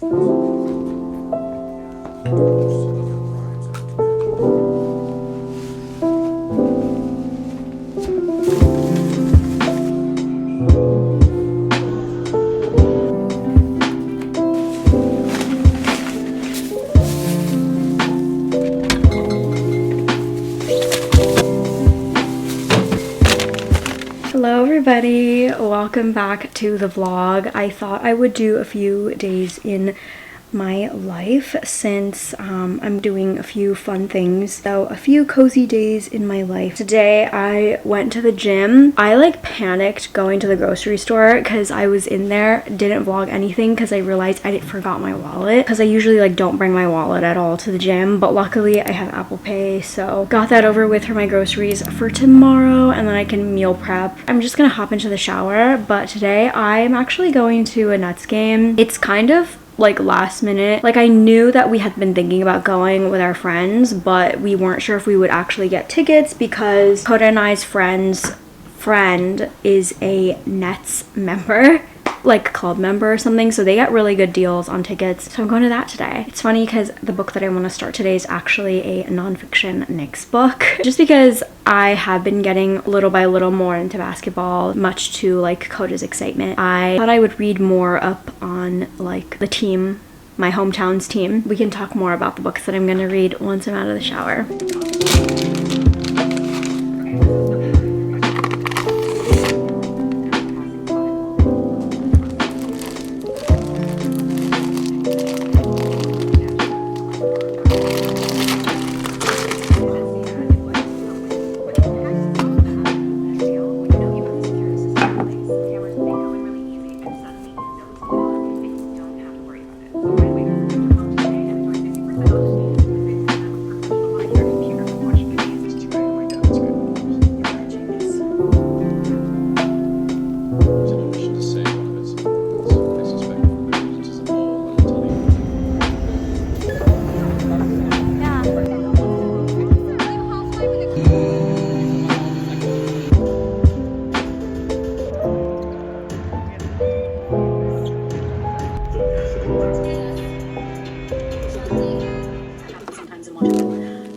Hello everybody, welcome back to the vlog. I thought I would do a few days in my life since I'm doing a few fun things. So a few cozy days in my life. Today I went to the gym. I like panicked going to the grocery store because I was in there, didn't vlog anything because I realized I forgot my wallet, because I usually like don't bring my wallet at all to the gym, but luckily I have Apple Pay, so got that over with for my groceries for tomorrow, and then I can meal prep. I'm just gonna hop into the shower, but today I'm actually going to a Nets game. It's kind of like last minute. Like I knew that we had been thinking about going with our friends, but we weren't sure if we would actually get tickets because Koda and I's friend is a Nets member, like club member or something, so they get really good deals on tickets, so I'm going to that today. It's funny because the book that I want to start today is actually a nonfiction Knicks book, just because I have been getting little by little more into basketball, much to like Koda's excitement. I thought I would read more up on like the team, my hometown's team. We can talk more about the books that I'm going to read once I'm out of the shower.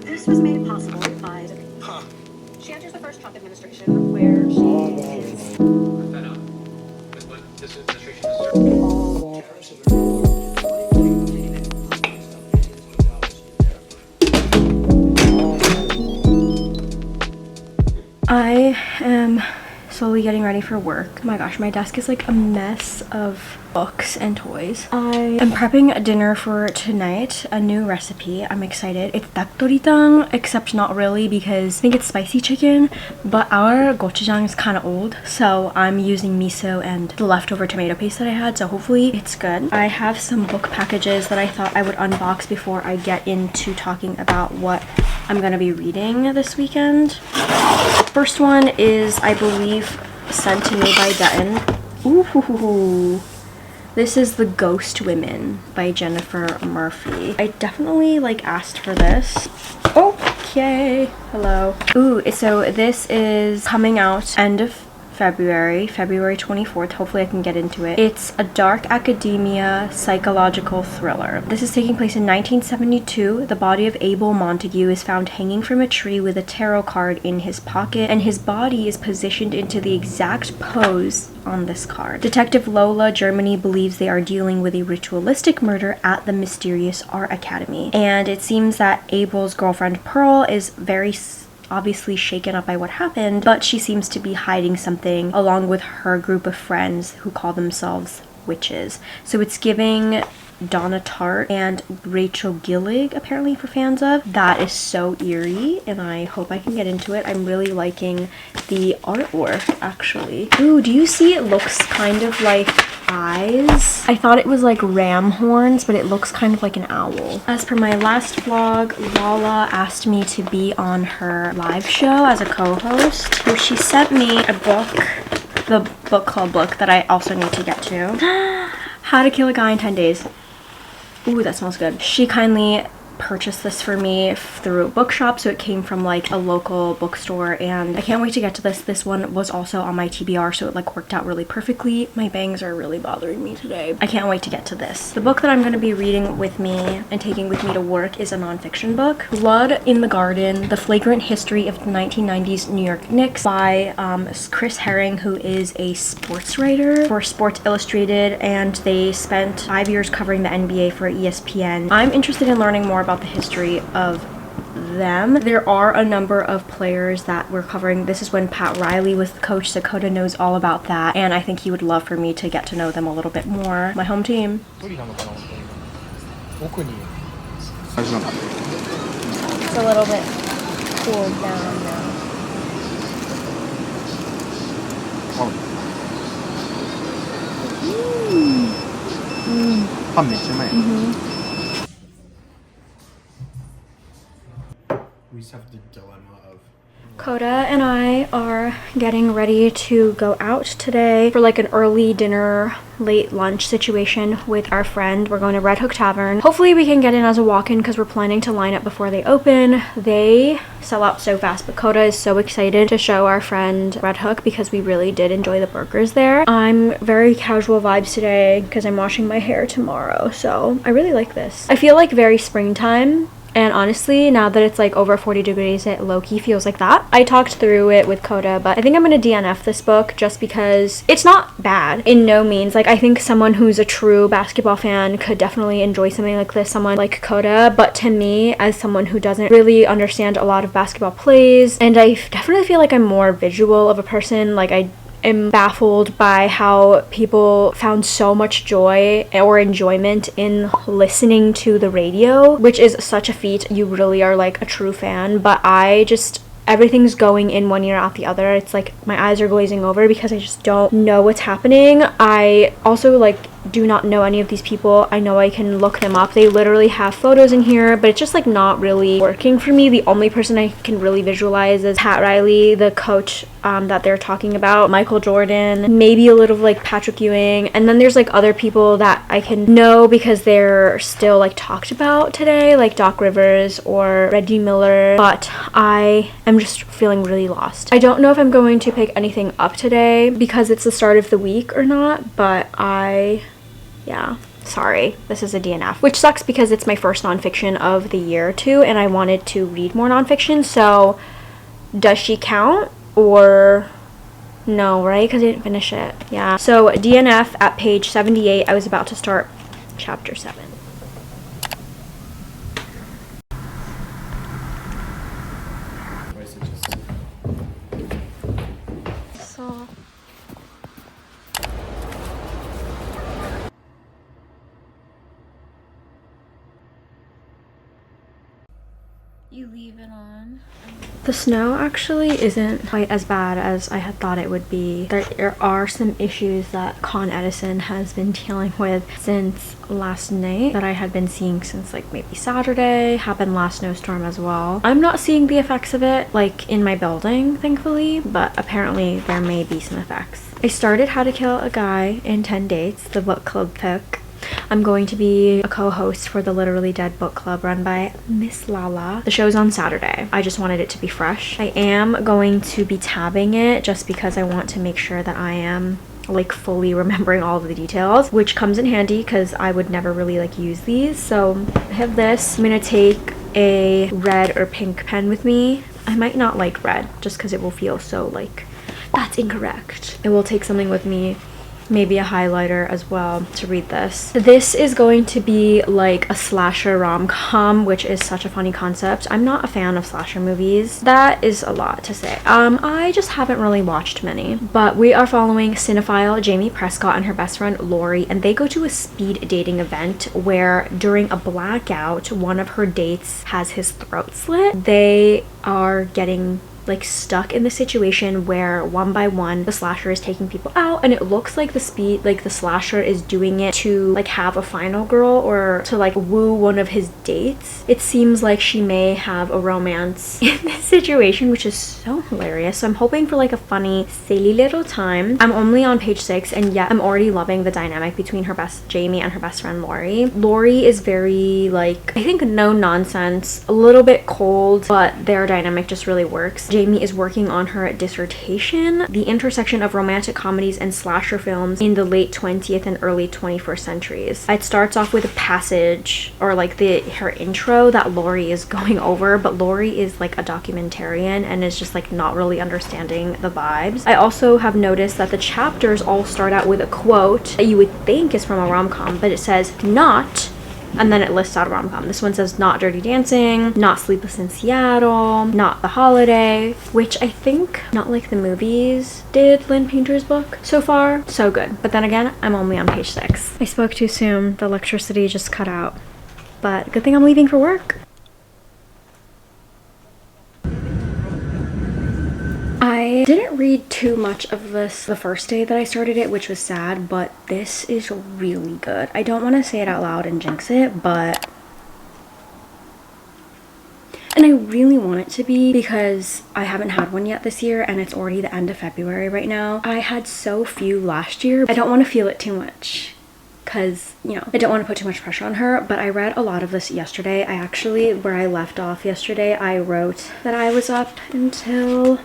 This was made possible by she enters the first Trump administration, where she is this administration I am slowly getting ready for work. Oh my gosh, my desk is like a mess of books and toys. I am prepping dinner for tonight, a new recipe. I'm excited. It's dakdoritang, except not really because I think it's spicy chicken, but our gochujang is kind of old, so I'm using miso and the leftover tomato paste that I had, so hopefully it's good. I have some book packages that I thought I would unbox before I get into talking about what I'm gonna be reading this weekend. First one is, I believe, sent to me by Dutton. Ooh. This is The Ghost Women by Jennifer Murphy. I definitely like asked for this. Okay, hello. Ooh, so this is coming out end of February 24th. Hopefully I can get into it. It's a dark academia psychological thriller. This is taking place in 1972. The body of Abel Montague is found hanging from a tree with a tarot card in his pocket, and his body is positioned into the exact pose on this card. Detective Lola Germany believes they are dealing with a ritualistic murder at the mysterious art academy, and it seems that Abel's girlfriend Pearl is very obviously shaken up by what happened, but she seems to be hiding something along with her group of friends who call themselves witches. So it's giving Donna Tartt and Rachel Gillig, apparently, for fans of. That is so eerie, and I hope I can get into it. I'm really liking the artwork, actually. Ooh, do you see it looks kind of like eyes? I thought it was like ram horns, but it looks kind of like an owl. As per my last vlog, Lala asked me to be on her live show as a co-host. So she sent me a book, the book club book that I also need to get to. How to Kill a Guy in 10 Days. Ooh, that smells good. She kindly purchased this for me through a bookshop, so it came from like a local bookstore, and I can't wait to get to this. This one was also on my TBR, so it like worked out really perfectly. My bangs are really bothering me today. I can't wait to get to this. The book that I'm going to be reading with me and taking with me to work is a nonfiction book, Blood in the Garden: The Flagrant History of the 1990s New York Knicks by Chris Herring, who is a sports writer for Sports Illustrated, and they spent 5 years covering the NBA for ESPN. I'm interested in learning more about the history of them. There are a number of players that we're covering. This is when Pat Riley was the coach, so Coda knows all about that, and I think he would love for me to get to know them a little bit more. My home team. It's a little bit cooled down now. We just have the dilemma of Coda and I are getting ready to go out today for like an early dinner, late lunch situation with our friend. We're going to Red Hook Tavern. Hopefully we can get in as a walk-in because we're planning to line up before they open. They sell out so fast, but Coda is so excited to show our friend Red Hook because we really did enjoy the burgers there. I'm very casual vibes today because I'm washing my hair tomorrow, so I really like this. I feel like very springtime. And honestly, now that it's like over 40 degrees, it low-key feels like that. I talked through it with Coda, but I think I'm gonna DNF this book just because it's not bad. In no means. Like, I think someone who's a true basketball fan could definitely enjoy something like this, someone like Coda. But to me, as someone who doesn't really understand a lot of basketball plays, and I definitely feel like I'm more visual of a person, like I am baffled by how people found so much joy or enjoyment in listening to the radio, which is such a feat. You really are like a true fan, but I just, everything's going in one ear out the other. It's like my eyes are glazing over because I just don't know what's happening. I also like do not know any of these people. I know I can look them up. They literally have photos in here, but it's just like not really working for me. The only person I can really visualize is Pat Riley, the coach that they're talking about, Michael Jordan, maybe a little like Patrick Ewing, and then there's like other people that I can know because they're still like talked about today, like Doc Rivers or Reggie Miller, but I am just feeling really lost. I don't know if I'm going to pick anything up today because it's the start of the week or not, but yeah, sorry, this is a DNF, which sucks because it's my first nonfiction of the year too, and I wanted to read more nonfiction. So does she count or no, right? Because I didn't finish it. Yeah, so DNF at page 78. I was about to start chapter 7. So you leave it on. The snow actually isn't quite as bad as I had thought it would be. There are some issues that Con Edison has been dealing with since last night that I had been seeing since like maybe Saturday. Happened last snowstorm as well. I'm not seeing the effects of it like in my building, thankfully, but apparently there may be some effects. I started How to Kill a Guy in 10 Dates, the book club pick. I'm going to be a co-host for the Literally Dead book club run by Miss Lala. The show's on Saturday. I just wanted it to be fresh. I am going to be tabbing it just because I want to make sure that I am like fully remembering all of the details, which comes in handy because I would never really like use these. So I have this. I'm gonna take a red or pink pen with me. I might not like red just because it will feel so like, that's incorrect. I will take something with me, maybe a highlighter as well to read this. This is going to be like a slasher rom-com, which is such a funny concept. I'm not a fan of slasher movies. That is a lot to say. I just haven't really watched many, but we are following cinephile Jamie Prescott and her best friend Lori, and they go to a speed dating event where during a blackout, one of her dates has his throat slit. They are getting like stuck in the situation where one by one the slasher is taking people out, and it looks like the slasher is doing it to like have a final girl or to like woo one of his dates. It seems like she may have a romance in this situation, which is so hilarious. So I'm hoping for like a funny silly little time. I'm only on page 6, and yet I'm already loving the dynamic between Jamie and her best friend Lori. Lori is very like, I think, no nonsense, a little bit cold, but their dynamic just really works. Jamie is working on her dissertation, the intersection of romantic comedies and slasher films in the late 20th and early 21st centuries. It starts off with a passage, or like her intro that Lori is going over, but Lori is like a documentarian and is just like not really understanding the vibes. I also have noticed that the chapters all start out with a quote that you would think is from a rom-com, but it says not, and then it lists out a rom-com. This one says not Dirty Dancing, not Sleepless in Seattle, not The Holiday, which I think Not Like the Movies did Lynn Painter's book so far. So good. But then again, I'm only on page 6. I spoke too soon. The electricity just cut out. But good thing I'm leaving for work. I didn't read too much of this the first day that I started it, which was sad, but this is really good. I don't want to say it out loud and jinx it, but... And I really want it to be, because I haven't had one yet this year and it's already the end of February right now. I had so few last year. I don't want to feel it too much, because, you know, I don't want to put too much pressure on her. But I read a lot of this yesterday. I actually, where I left off yesterday, I wrote that I was up until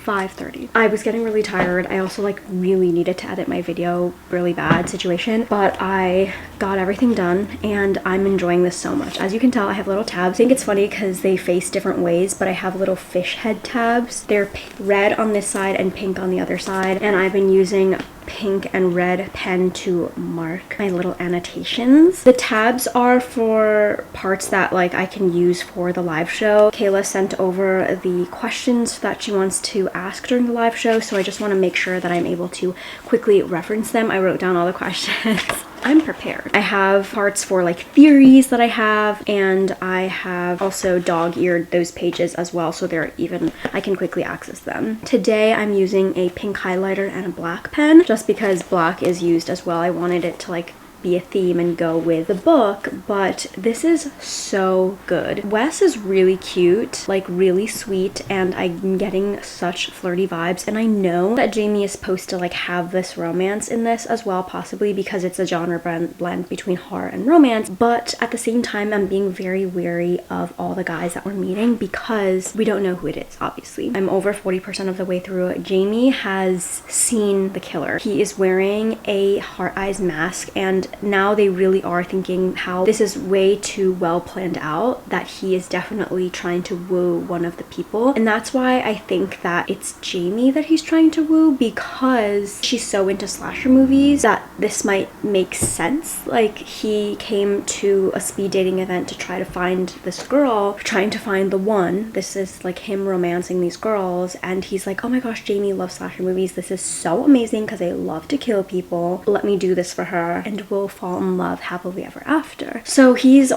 5:30. I was getting really tired. I also like really needed to edit my video, really bad situation, but I got everything done and I'm enjoying this so much. As you can tell, I have little tabs. I think it's funny because they face different ways, but I have little fish head tabs. They're red on this side and pink on the other side, and I've been using pink and red pen to mark my little annotations. The tabs are for parts that like I can use for the live show. Kayla sent over the questions that she wants to ask during the live show, so I just want to make sure that I'm able to quickly reference them. I wrote down all the questions. I'm prepared. I have parts for like theories that I have, and I have also dog-eared those pages as well, so they're even, I can quickly access them. Today I'm using a pink highlighter and a black pen, just because black is used as well. I wanted it to like be a theme and go with the book, but this is so good. Wes is really cute, like really sweet, and I'm getting such flirty vibes, and I know that Jamie is supposed to like have this romance in this as well, possibly because it's a genre blend between horror and romance, but at the same time I'm being very wary of all the guys that we're meeting because we don't know who it is, obviously. I'm over 40% of the way through. Jamie has seen the killer. He is wearing a heart eyes mask, and now they really are thinking how this is way too well planned out, that he is definitely trying to woo one of the people. And that's why I think that it's Jamie that he's trying to woo, because she's so into slasher movies that this might make sense. Like, he came to a speed dating event to try to find this girl, trying to find the one. This is like him romancing these girls, and he's like, oh my gosh, Jamie loves slasher movies. This is so amazing because I love to kill people. Let me do this for her and we'll fall in love happily ever after. So he's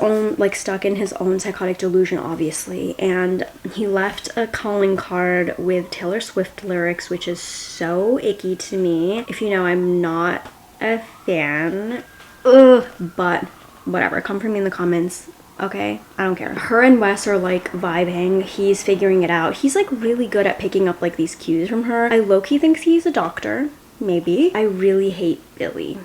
stuck in his own psychotic delusion, obviously, and he left a calling card with Taylor Swift lyrics, which is so icky to me. If you know, I'm not a fan. Ugh, but whatever, come for me in the comments. Okay, I don't care. Her and Wes are like vibing. He's figuring it out. He's like really good at picking up like these cues from her. I low-key think he's a doctor, maybe. I really hate Billy.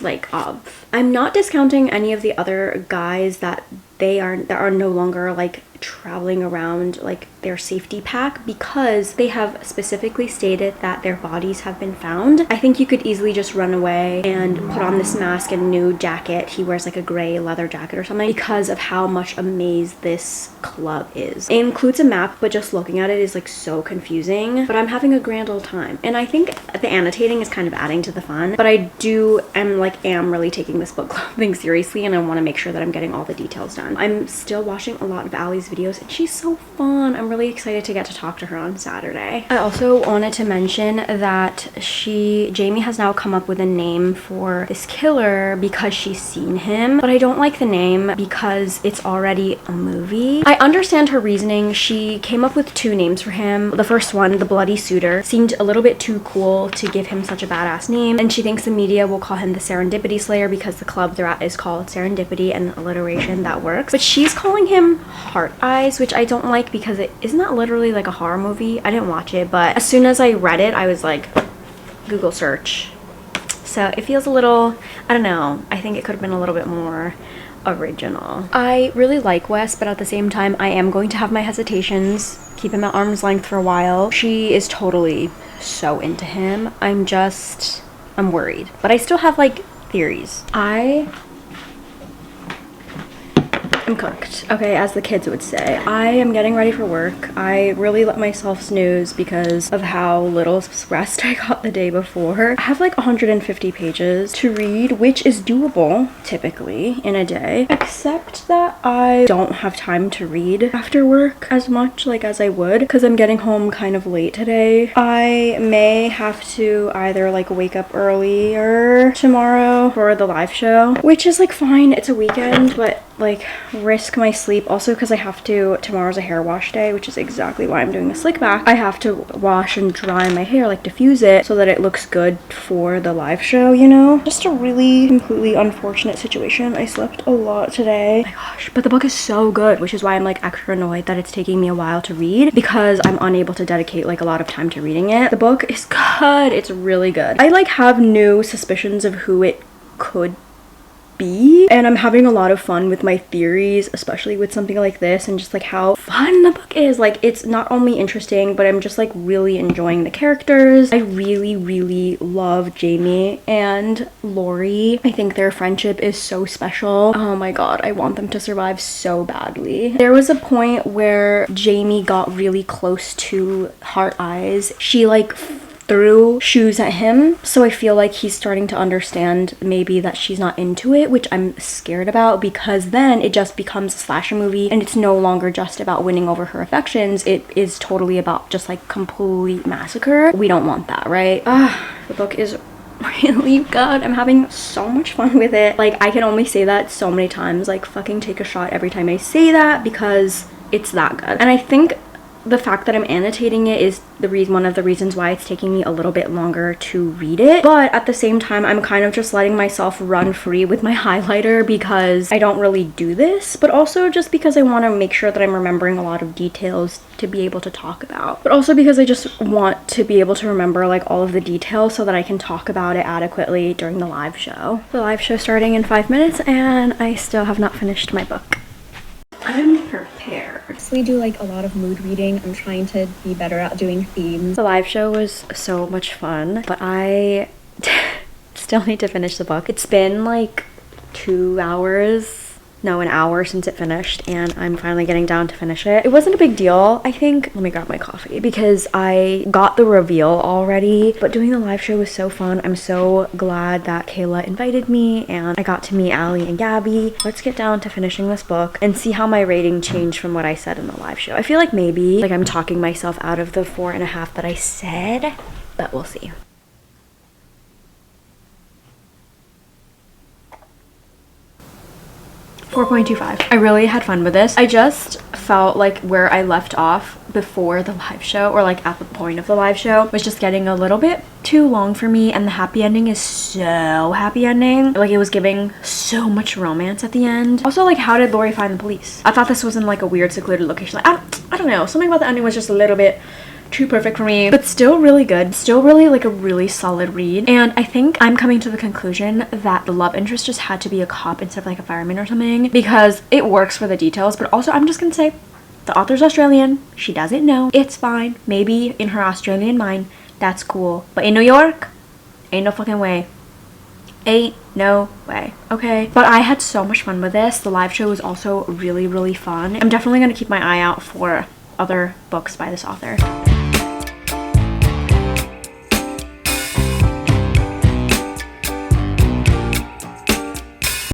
Like, I'm not discounting any of the other guys that are no longer like traveling around like their safety pack, because they have specifically stated that their bodies have been found. I think you could easily just run away and put on this mask and new jacket. He wears like a gray leather jacket or something, because of how much a maze this club is. It includes a map, but just looking at it is like so confusing, but I'm having a grand old time, and I think the annotating is kind of adding to the fun. But I am really taking this book club thing seriously, and I want to make sure that I'm getting all the details down. fan. I'm still watching a lot of Allie's videos and she's so fun. I'm really excited to get to talk to her on Saturday. I also wanted to mention that Jamie has now come up with a name for this killer because she's seen him, but I don't like the name because it's already a movie. I understand her reasoning. She came up with 2 names for him. The first one, the Bloody Suitor, seemed a little bit too cool to give him such a badass name, and she thinks the media will call him the Serendipity Slayer because the club they're at is called Serendipity, and alliteration that works. But she's calling him Heart Eyes, which I don't like because isn't that literally like a horror movie? I didn't watch it, but as soon as I read it, I was like, Google search. So it feels a little, I don't know, I think it could have been a little bit more original. I really like Wes, but at the same time, I am going to have my hesitations, keep him at arm's length for a while. She is totally so into him. I'm worried, but I still have like theories. I'm cooked. Okay, as the kids would say. I am getting ready for work. I really let myself snooze because of how little rest I got the day before. I have like 150 pages to read, which is doable typically in a day, except that I don't have time to read after work as much like as I would because I'm getting home kind of late today. I may have to either like wake up earlier tomorrow for the live show, which is like fine. It's a weekend, but like risk my sleep also because tomorrow's a hair wash day, which is exactly why I'm doing a slick back. I have to wash and dry my hair, like diffuse it so that it looks good for the live show, you know? Just a really completely unfortunate situation. I slept a lot today. Oh my gosh, but the book is so good, which is why I'm like extra annoyed that it's taking me a while to read because I'm unable to dedicate like a lot of time to reading it. The book is good. It's really good. I like have new suspicions of who it could be, and I'm having a lot of fun with my theories, especially with something like this, and just like how fun the book is. Like, it's not only interesting, but I'm just like really enjoying the characters. I really love Jamie and Lori. I think their friendship is so special. Oh my god, I want them to survive so badly. There was a point where Jamie got really close to Heart Eyes. She like threw shoes at him, so I feel like he's starting to understand maybe that she's not into it, which I'm scared about because then it just becomes a slasher movie and it's no longer just about winning over her affections. It is totally about just like complete massacre. We don't want that, right? The book is really good. I'm having so much fun with it. Like, I can only say that so many times, like fucking take a shot every time I say that because it's that good. And I think the fact that I'm annotating it is one of the reasons why it's taking me a little bit longer to read it. But at the same time, I'm kind of just letting myself run free with my highlighter because I don't really do this, but also just because I want to make sure that I'm remembering a lot of details to be able to talk about. But also because I just want to be able to remember like all of the details so that I can talk about it adequately during the live show. The live show starting in 5 minutes and I still have not finished my book. I'm prepared. We do like a lot of mood reading. I'm trying to be better at doing themes. The live show was so much fun, but I still need to finish the book. It's been like 2 hours. No, an hour since it finished, and I'm finally getting down to finish it. It wasn't a big deal, I think. Let me grab my coffee because I got the reveal already, but doing the live show was so fun. I'm so glad that Kayla invited me and I got to meet Allie and Gabby. Let's get down to finishing this book and see how my rating changed from what I said in the live show. I feel like maybe like I'm talking myself out of the 4.5 that I said, but we'll see. 4.25. I really had fun with this. I just felt like where I left off before the live show, or like at the point of the live show, was just getting a little bit too long for me, and the happy ending is so happy ending. Like, it was giving so much romance at the end. Also, like, how did Lori find the police? I thought this was in like a weird secluded location. Like, I don't know, something about the ending was just a little bit too perfect for me, but still really good. Still really like a really solid read. And I think I'm coming to the conclusion that the love interest just had to be a cop instead of like a fireman or something, because it works for the details. But also, I'm just gonna say the author's Australian. She doesn't know. It's fine. Maybe in her Australian mind that's cool, but in New York, ain't no fucking way. Ain't no way. Okay, but I had so much fun with this. The live show was also really fun. I'm definitely gonna keep my eye out for other books by this author.